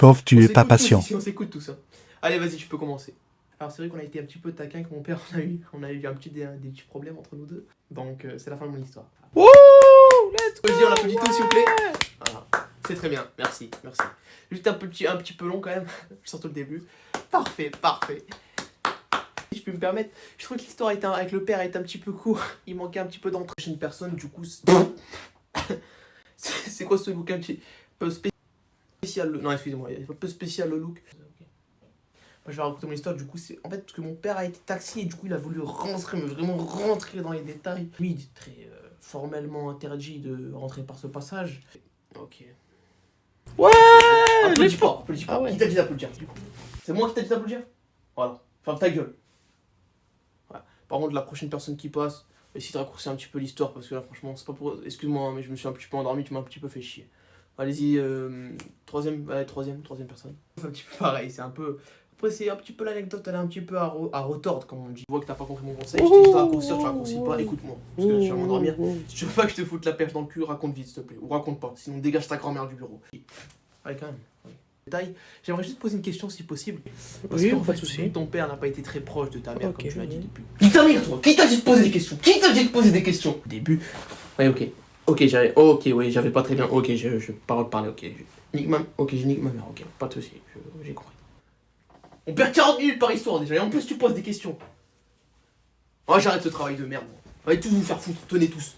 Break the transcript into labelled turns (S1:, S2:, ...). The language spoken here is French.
S1: Pauvre, tu es pas patient.
S2: On s'écoute tout ça. Allez, vas-y, tu peux commencer. Alors, c'est vrai qu'on a été un petit peu taquin avec mon père. On a eu des petits problèmes entre nous deux. Donc, c'est la fin de mon histoire.
S1: Wouh! Let's go!
S2: On applaudit tous, s'il vous plaît. Voilà. C'est très bien. Merci. Juste un petit peu long quand même. Surtout le début. Parfait. Si je peux me permettre, je trouve que l'histoire avec le père est un petit peu court. Il manquait un petit peu d'entrée chez une personne. Du coup, c'est quoi ce look un petit peu spécial? Non, excusez-moi, il est un peu spécial le look. Moi, je vais raconter mon histoire. Du coup, c'est en fait parce que mon père a été taxi et du coup, il a voulu rentrer, mais vraiment rentrer dans les détails. Lui, il est très formellement interdit de rentrer par ce passage. Ok.
S1: Ouais!
S2: Applaudis pas.
S1: Ah ouais.
S2: Qui t'a dit d'applaudir du coup? C'est moi qui t'a dit d'applaudir? Voilà. Ferme ta gueule. Voilà. Par contre, la prochaine personne qui passe, essaye de raccourcir un petit peu l'histoire parce que là, franchement, c'est pas pour. Excuse-moi, hein, mais je me suis un petit peu endormi, tu m'as un petit peu fait chier. Allez-y, troisième personne. C'est un petit peu pareil, c'est un peu. Après, c'est un petit peu l'anecdote, elle est un petit peu à retordre, comme on dit. Je vois que t'as pas compris mon conseil, je t'ai dit de raccourcir, tu raccourcis pas, écoute-moi. Parce que je vais m'endormir. Si tu veux pas que je te foute la perche dans le cul, raconte vite, s'il te plaît. Ou raconte pas, sinon dégage ta grand-mère du bureau. Allez, quand même. Ouais. Détail. J'aimerais juste poser une question si possible. Parce
S1: Oui,
S2: qu'en
S1: pas de
S2: fait,
S1: soucis.
S2: ton père n'a pas été très proche de ta mère,
S1: Ok,
S2: comme tu l'as dit
S1: oui.
S2: depuis. Qui ta mère, toi? Qui t'a dit de poser des questions? Au début. Ouais, ok. Ok, j'avais pas très bien. Ok, je parle parler, ok. Je nique ma mère, ok. Pas de soucis, j'ai compris. On perd 40 minutes par histoire déjà, et en plus tu poses des questions. Oh, j'arrête ce travail de merde. On va tous vous faire foutre, tenez tous.